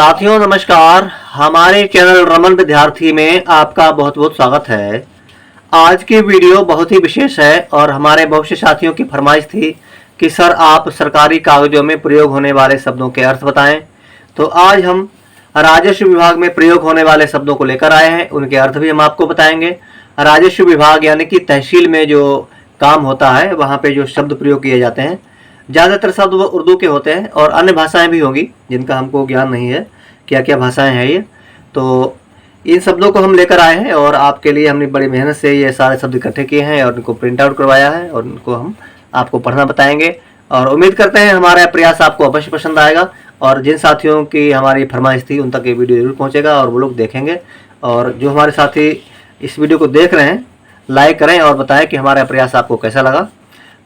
साथियों नमस्कार। हमारे चैनल रमन विद्यार्थी में आपका बहुत बहुत स्वागत है। आज की वीडियो बहुत ही विशेष है और हमारे बहुत से साथियों की फरमाइश थी कि सर आप सरकारी कागजों में प्रयोग होने वाले शब्दों के अर्थ बताएं। तो आज हम राजस्व विभाग में प्रयोग होने वाले शब्दों को लेकर आए हैं, उनके अर्थ भी हम आपको बताएंगे। राजस्व विभाग यानी कि तहसील में जो काम होता है वहाँ पे जो शब्द प्रयोग किए जाते हैं, ज़्यादातर शब्द वो उर्दू के होते हैं और अन्य भाषाएं भी होंगी जिनका हमको ज्ञान नहीं है क्या क्या भाषाएं हैं ये। तो इन शब्दों को हम लेकर आए हैं और आपके लिए हमने बड़ी मेहनत से ये सारे शब्द इकट्ठे किए हैं और इनको प्रिंट आउट करवाया है और इनको हम आपको पढ़ना बताएंगे। और उम्मीद करते हैं हमारा प्रयास आपको अवश्य पसंद आएगा और जिन साथियों की हमारी फरमाइश थी उन तक ये वीडियो जरूर पहुँचेगा और वो लोग देखेंगे। और जो हमारे साथी इस वीडियो को देख रहे हैं लाइक करें और बताएं कि हमारा प्रयास आपको कैसा लगा।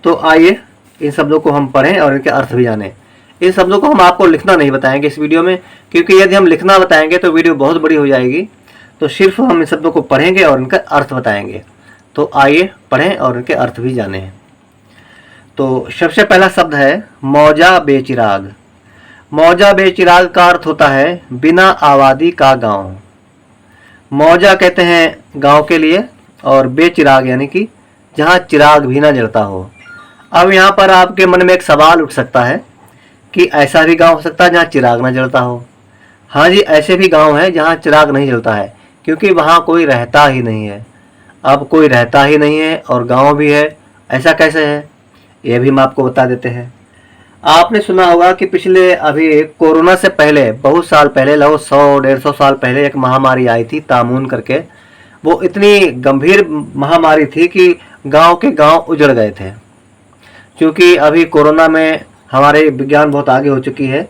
तो आइए इन शब्दों को हम पढ़ें और इनके अर्थ भी जानें। इन शब्दों को हम आपको लिखना नहीं बताएंगे इस वीडियो में, क्योंकि यदि हम लिखना बताएंगे तो वीडियो बहुत बड़ी हो जाएगी। तो सिर्फ हम इन शब्दों को पढ़ेंगे और इनका अर्थ बताएंगे। तो आइए पढ़ें और इनके अर्थ भी जानें। तो सबसे पहला शब्द है मौजा बेचिराग। मौजा बेचिराग का अर्थ होता है बिना आबादी का गांव। मौजा कहते हैं गांव के लिए और बेचिराग यानी कि जहां चिराग भी ना जलता हो। अब यहाँ पर आपके मन में एक सवाल उठ सकता है कि ऐसा भी गांव हो सकता है जहाँ चिराग ना जलता हो। हाँ जी, ऐसे भी गांव है जहाँ चिराग नहीं जलता है, क्योंकि वहाँ कोई रहता ही नहीं है। अब कोई रहता ही नहीं है और गांव भी है, ऐसा कैसे है ये भी हम आपको बता देते हैं। आपने सुना होगा कि पिछले अभी कोरोना से पहले बहुत साल पहले, लगभग 100-150 साल पहले एक महामारी आई थी तामून करके। वो इतनी गंभीर महामारी थी कि गाँव के गाँव उजड़ गए थे। क्योंकि अभी कोरोना में हमारे विज्ञान बहुत आगे हो चुकी है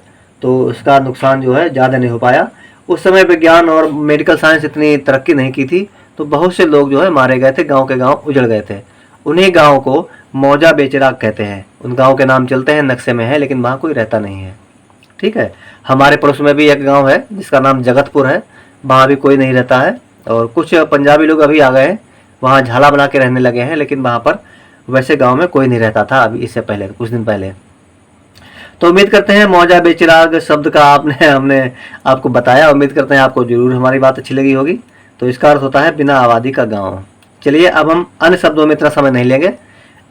तो उसका नुकसान जो है ज़्यादा नहीं हो पाया। उस समय विज्ञान और मेडिकल साइंस इतनी तरक्की नहीं की थी, तो बहुत से लोग जो है मारे गए थे, गांव के गांव उजड़ गए थे। उन्हीं गांव को मौजा बेचिराग कहते हैं। उन गांव के नाम चलते हैं, नक्शे में है, लेकिन वहाँ कोई रहता नहीं है। ठीक है। हमारे पड़ोस में भी एक गाँव है जिसका नाम जगतपुर है, वहाँ भी कोई नहीं रहता है। और कुछ पंजाबी लोग अभी आ गए हैं, वहाँ झाला बना के रहने लगे हैं, लेकिन वहाँ पर वैसे गांव में कोई नहीं रहता था अभी, इससे पहले कुछ दिन पहले। तो उम्मीद करते हैं मौजा बेचिराग शब्द का हमने आपको बताया। उम्मीद करते हैं आपको जरूर हमारी बात अच्छी लगी होगी। तो इसका अर्थ होता है बिना आबादी का गांव। चलिए अब हम अन्य शब्दों में इतना समय नहीं लेंगे,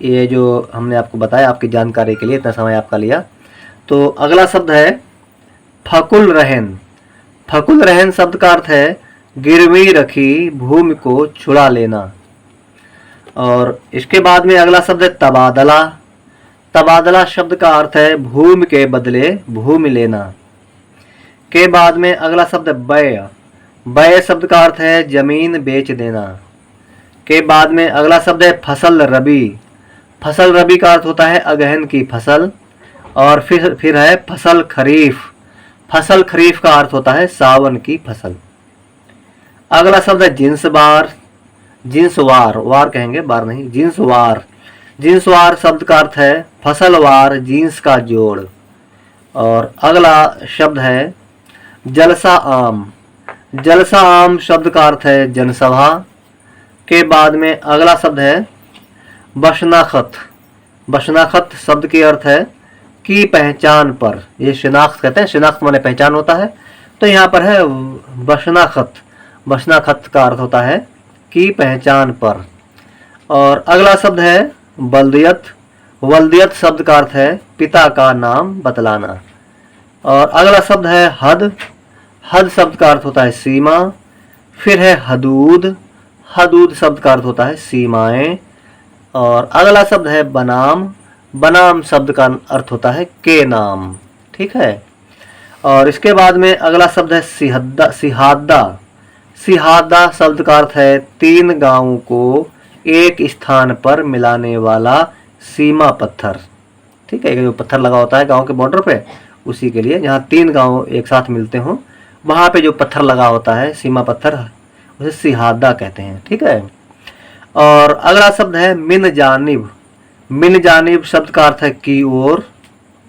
ये जो हमने आपको बताया आपकी जानकारी के लिए इतना समय आपका लिया। तो अगला शब्द है फकुल रहन। फकुल रहन शब्द का अर्थ है गिरवी रखी भूमि को छुड़ा लेना। और इसके बाद में अगला शब्द है तबादला। तबादला शब्द का अर्थ है भूमि के बदले भूमि लेना। के बाद में अगला शब्द है बय। बय शब्द का अर्थ है जमीन बेच देना। के बाद में अगला शब्द है फसल रबी। फसल रबी का अर्थ होता है अगहन की फसल। और फिर है फसल खरीफ। फसल खरीफ का अर्थ होता है सावन की फसल। अगला शब्द है जिन्सवार। जिन्सवार, वार कहेंगे, बार नहीं, जिन्सवार। जिन्सवार शब्द का अर्थ है फसलवार जीन्स का जोड़। और अगला शब्द है जलसा आम। जलसा आम शब्द का अर्थ है जनसभा। के बाद में अगला शब्द है बशनाखत। बशनाखत शब्द की अर्थ है की पहचान पर। ये शिनाख्त कहते हैं, शिनाख्त माने पहचान होता है। तो यहाँ पर है बशनाखत। बशनाखत का अर्थ होता है की पहचान पर। और अगला शब्द है बल्दियत। वल्दियत शब्द का अर्थ है पिता का नाम बतलाना। और अगला शब्द है हद। हद शब्द का अर्थ होता है सीमा। फिर है हदूद। हदूद शब्द का अर्थ होता है सीमाएं। और अगला शब्द है बनाम। बनाम शब्द का अर्थ होता है के नाम। ठीक है। और इसके बाद में अगला शब्द है सिहद्दा। सिहादा। सिहादा शब्द का अर्थ है तीन गांवों को एक स्थान पर मिलाने वाला सीमा पत्थर। ठीक है, जो पत्थर लगा होता है गांव के बॉर्डर पे, उसी के लिए जहाँ तीन गांव एक साथ मिलते हों वहाँ पे जो पत्थर लगा होता है सीमा पत्थर, उसे सिहादा कहते हैं। ठीक है। और अगला शब्द है मिन जानिब। मिन जानिब शब्द का अर्थ है की ओर।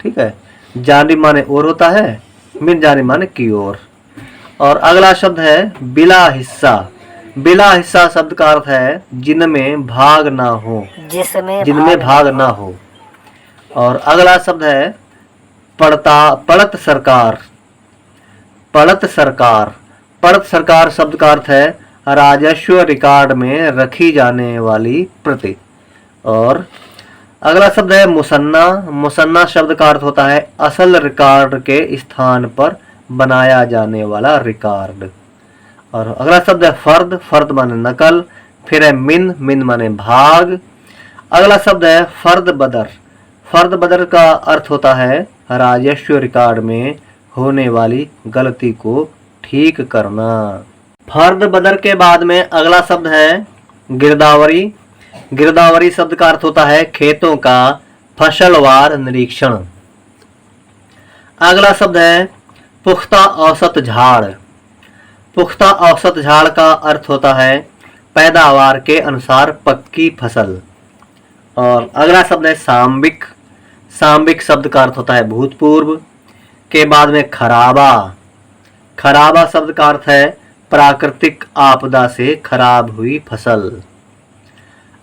ठीक है, जानिब माने ओर होता है, मिन जानिब माने की ओर। और अगला शब्द है बिला हिस्सा। बिला हिस्सा शब्द का अर्थ है जिनमें भाग ना हो। जिनमें भाग ना हो। और अगला शब्द है पड़त सरकार। पड़त सरकार। पड़त सरकार शब्द का अर्थ है राजस्व रिकॉर्ड में रखी जाने वाली प्रति। और अगला शब्द है मुसन्ना। मुसन्ना शब्द का अर्थ होता है असल रिकॉर्ड के स्थान पर बनाया जाने वाला रिकॉर्ड। और अगला शब्द है फर्द। फर्द माने नकल। फिर है मिन। मिन माने भाग। अगला शब्द है फर्द बदर। फर्द बदर का अर्थ होता है राजस्व रिकॉर्ड में होने वाली गलती को ठीक करना। फर्द बदर के बाद में अगला शब्द है गिरदावरी। गिरदावरी शब्द का अर्थ होता है खेतों का फसलवार निरीक्षण। अगला शब्द है पुख्ता औसत झाड़। पुख्ता औसत झाड़ का अर्थ होता है पैदावार के अनुसार पक्की फसल। और अगला शब्द है सांबिक। सांबिक शब्द का अर्थ होता है भूतपूर्व। के बाद में खराबा। खराबा शब्द का अर्थ है प्राकृतिक आपदा से खराब हुई फसल।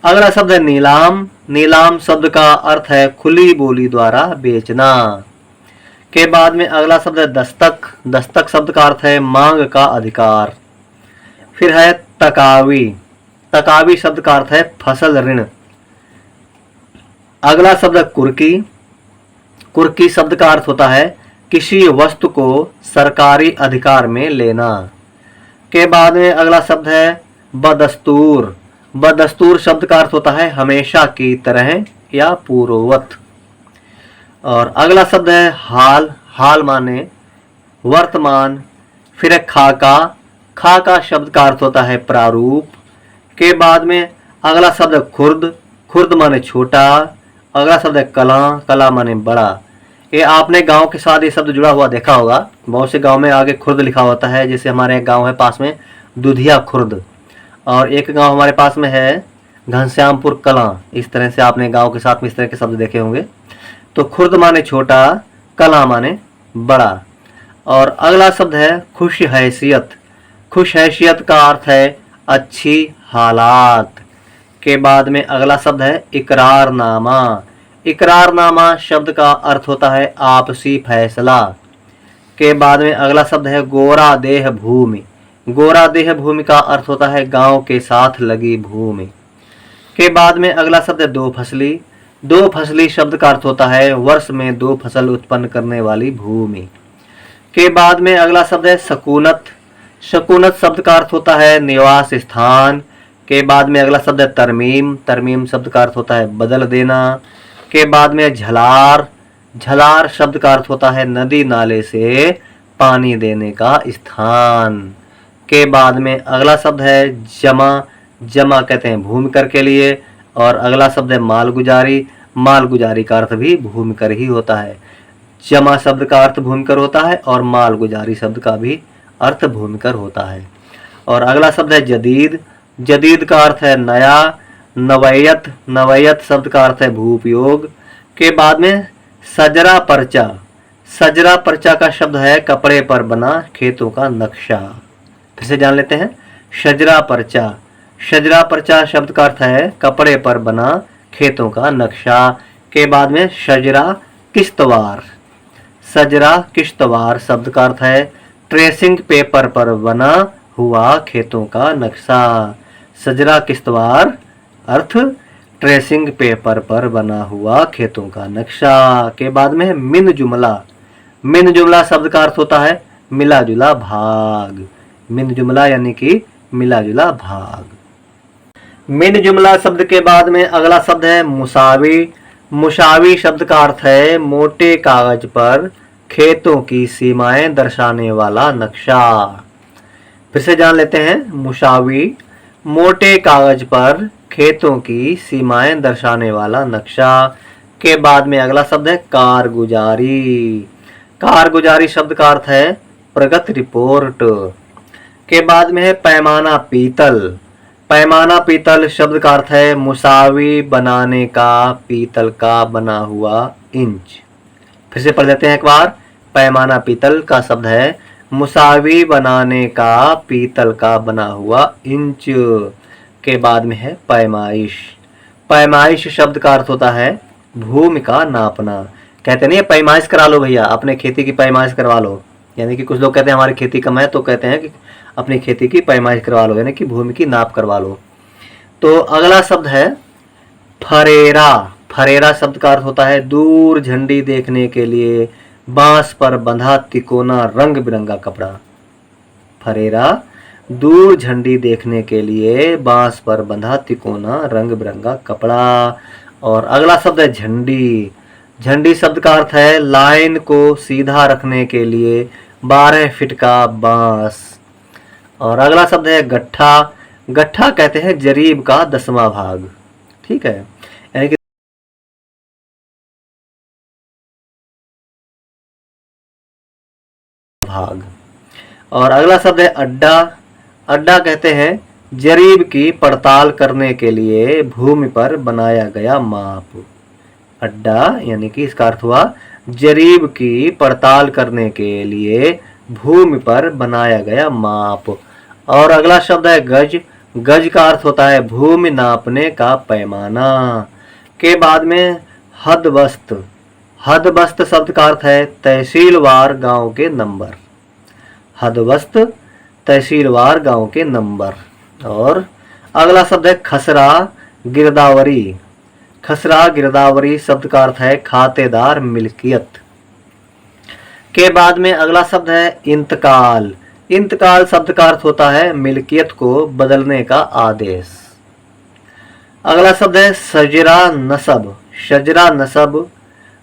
अगला शब्द है नीलाम। नीलाम शब्द का अर्थ है खुली बोली द्वारा बेचना। के बाद में अगला शब्द है दस्तक। दस्तक शब्द का अर्थ है मांग का अधिकार। फिर है तकावी। तकावी शब्द का अर्थ है फसल ऋण। अगला शब्द है कुर्की। कुर्की शब्द का अर्थ होता है किसी वस्तु को सरकारी अधिकार में लेना। के बाद में अगला शब्द है बदस्तूर। बदस्तूर शब्द का अर्थ होता है हमेशा की तरह या पूर्ववत। और अगला शब्द है हाल। हाल माने वर्तमान। फिर है खाका। खाका शब्द का अर्थ होता है प्रारूप। के बाद में अगला शब्द है खुर्द। खुर्द माने छोटा। अगला शब्द है कला। कला माने बड़ा। ये आपने गांव के साथ ये शब्द जुड़ा हुआ देखा होगा। बहुत से गांव में आगे खुर्द लिखा होता है। जैसे हमारे गांव है पास में दुधिया खुर्द, और एक गांव हमारे पास में है घनश्यामपुर कला। इस तरह से आपने गांव के साथ में इस तरह के शब्द देखे होंगे। तो खुर्द माने छोटा, कला माने बड़ा। और अगला शब्द है खुश हैसियत। खुश हैसियत का अर्थ है अच्छी हालात। के बाद में अगला शब्द है इकरारनामा। इकरारनामा शब्द का अर्थ होता है आपसी फैसला। के बाद में अगला शब्द है गोरा देह भूमि। गोरा देह भूमि का अर्थ होता है गांव के साथ लगी भूमि। के बाद में अगला शब्द है दो फसली। दो फसली शब्द का अर्थ होता है वर्ष में दो फसल उत्पन्न करने वाली भूमि। के बाद में अगला शब्द है सकूनत। सकूनत शब्द का अर्थ होता है निवास स्थान। के बाद में अगला शब्द है तरमीम। तरमीम शब्द का अर्थ होता है बदल देना। के बाद में झलार। झलार शब्द का अर्थ होता है नदी नाले से पानी देने का स्थान। के बाद में अगला शब्द है जमा। जमा कहते हैं भूमिकर के लिए। और अगला शब्द है मालगुजारी। मालगुजारी का अर्थ भी भूमिकर ही होता है। जमा शब्द का अर्थ भूमिकर होता है और मालगुजारी शब्द का भी अर्थ भूमिकर होता है। और अगला शब्द है जदीद। जदीद का अर्थ है नया। नवैयत। नवैयत शब्द का अर्थ है भूपयोग। के बाद में सजरा पर्चा। सजरा पर्चा का शब्द है कपड़े पर बना खेतों का नक्शा। फिर से जान लेते हैं सजरा पर्चा। सजरा पर्चा शब्द का अर्थ है कपड़े पर बना खेतों का नक्शा। के बाद में सजरा किश्तवार। सजरा किश्तवार शब्द का अर्थ है ट्रेसिंग पेपर पर बना हुआ खेतों का नक्शा। सजरा किश्तवार अर्थ ट्रेसिंग पेपर पर बना हुआ खेतों का नक्शा। के बाद में मिन जुमला। मिन जुमला शब्द का अर्थ होता है मिला जुला भाग। मिन जुमला यानी कि मिला जुला भाग। मिन जुमला शब्द के बाद में अगला शब्द है मुसावी। मुसावी शब्द का अर्थ है मोटे कागज पर खेतों की सीमाएं दर्शाने वाला नक्शा। फिर से जान लेते हैं मुसावी मोटे कागज पर खेतों की सीमाएं दर्शाने वाला नक्शा। के बाद में अगला शब्द है कारगुजारी। कारगुजारी शब्द का अर्थ है प्रगति रिपोर्ट। के बाद में है पैमाना पीतल। पैमाना पीतल शब्द का अर्थ है मुसावी बनाने का पीतल का बना हुआ इंच। फिर से पढ़ लेते हैं एक बार। पैमाना पीतल का शब्द है मुसावी बनाने का पीतल का बना हुआ इंच। के बाद में है पैमाइश। पैमाइश शब्द का अर्थ होता है भूमि का नापना। कहते नहीं पैमाइश करा लो भैया, अपने खेती की पैमाइश करवा लो। यानी कि कुछ लोग कहते हैं हमारी खेती कम है, तो कहते हैं कि अपनी खेती की पैमाइश करवा लो, यानी कि भूमि की नाप करवा लो। तो अगला शब्द है फरेरा। फरेरा शब्द का अर्थ होता है दूर झंडी देखने के लिए बांस पर बंधा तिकोना रंग बिरंगा कपड़ा। फरेरा दूर झंडी देखने के लिए बांस पर बंधा तिकोना रंग बिरंगा कपड़ा। और अगला शब्द है झंडी। झंडी शब्द का अर्थ है लाइन को सीधा रखने के लिए 12 फीट का बांस। और अगला शब्द है गट्ठा। गट्ठा कहते हैं जरीब का 10वां भाग। ठीक है, यानी कि भाग। और अगला शब्द है अड्डा। अड्डा कहते हैं जरीब की पड़ताल करने के लिए भूमि पर बनाया गया माप। अड्डा यानी कि इसका अर्थ हुआ जरीब की पड़ताल करने के लिए भूमि पर बनाया गया माप। और अगला शब्द है गज। गज का अर्थ होता है भूमि नापने का पैमाना। के बाद में हदबस्त। हदबस्त शब्द का अर्थ है तहसीलवार गांव के नंबर। हदबस्त तहसीलवार गांव के नंबर। और अगला शब्द है खसरा गिरदावरी। खसरा गिरदावरी शब्द का अर्थ है खातेदार मिल्कियत। के बाद में अगला शब्द है इंतकाल। इंतकाल शब्द का अर्थ होता है मिल्कियत को बदलने का आदेश। अगला शब्द है शजरा नसब। शजरा नसब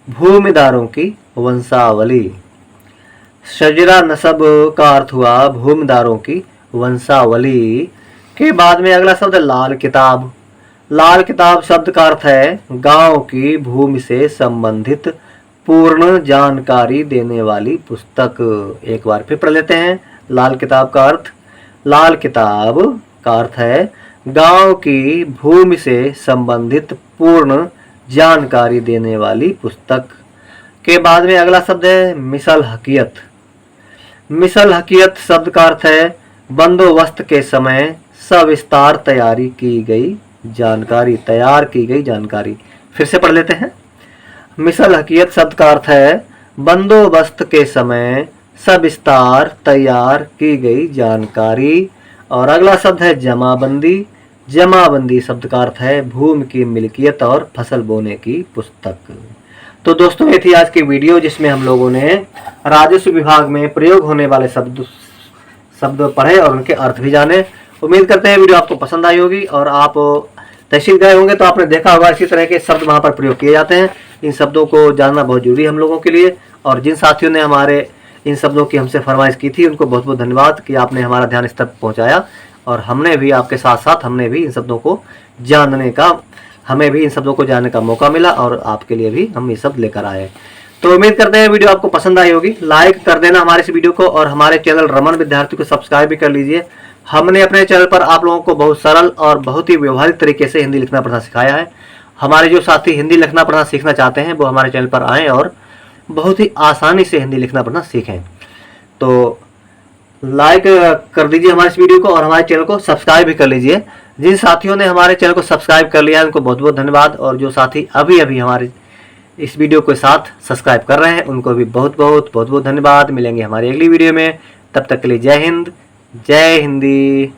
भूमिदारों की वंशावली। शजरा नसब का अर्थ हुआ भूमिदारों की वंशावली। के बाद में अगला शब्द है लाल किताब। लाल किताब शब्द का अर्थ है गांव की भूमि से संबंधित पूर्ण जानकारी देने वाली पुस्तक। एक बार फिर पढ़ लेते हैं लाल किताब का अर्थ। लाल किताब का अर्थ है गांव की भूमि से संबंधित पूर्ण जानकारी देने वाली पुस्तक। के बाद में अगला शब्द है मिसल हकीयत। मिसल हकीयत शब्द का अर्थ है बंदोबस्त के समय सविस्तार तैयारी की गई जानकारी। तैयार की गई जानकारी। फिर से पढ़ लेते हैं। मिसल हकीयत शब्द का अर्थ है बंदोबस्त के समय सविस्तार तैयार की गई जानकारी। और अगला शब्द है जमाबंदी। जमाबंदी शब्द का अर्थ है भूमि की मिल्कियत और फसल बोने की पुस्तक। तो दोस्तों ये थी आज की वीडियो जिसमें हम लोगों ने राजस्व विभाग में प्रयोग होने वाले शब्द पढ़े और उनके अर्थ भी जाने। उम्मीद करते हैं वीडियो आपको पसंद आई होगी। और आप तहसील गए होंगे तो आपने देखा होगा इसी तरह के शब्द वहाँ पर प्रयोग किए जाते हैं। इन शब्दों को जानना बहुत जरूरी है हम लोगों के लिए। और जिन साथियों ने हमारे इन शब्दों की हमसे फरमाइश की थी उनको बहुत बहुत धन्यवाद कि आपने हमारा ध्यान इस तक पहुँचाया। और हमने भी आपके साथ साथ हमने भी इन शब्दों को जानने का हमें भी इन शब्दों को जानने का मौका मिला और आपके लिए भी हम ये शब्द लेकर आए। तो उम्मीद करते हैं वीडियो आपको पसंद आई होगी। लाइक कर देना हमारे इस वीडियो को और हमारे चैनल रमन विद्यार्थी को सब्सक्राइब भी कर लीजिए। हमने अपने चैनल पर आप लोगों को बहुत सरल और बहुत ही व्यवहारिक तरीके से हिंदी लिखना पढ़ना सिखाया है। हमारे जो साथी हिंदी लिखना पढ़ना सीखना चाहते हैं वो हमारे चैनल पर आएँ और बहुत ही आसानी से हिंदी लिखना पढ़ना सीखें। तो लाइक कर दीजिए हमारे इस वीडियो को और हमारे चैनल को सब्सक्राइब भी कर लीजिए। जिन साथियों ने हमारे चैनल को सब्सक्राइब कर लिया है उनको बहुत बहुत धन्यवाद। और जो साथी अभी अभी हमारे इस वीडियो के साथ सब्सक्राइब कर रहे हैं उनको भी बहुत बहुत धन्यवाद। मिलेंगे हमारी अगली वीडियो में, तब तक के लिए जय हिंद, जय हिंदी।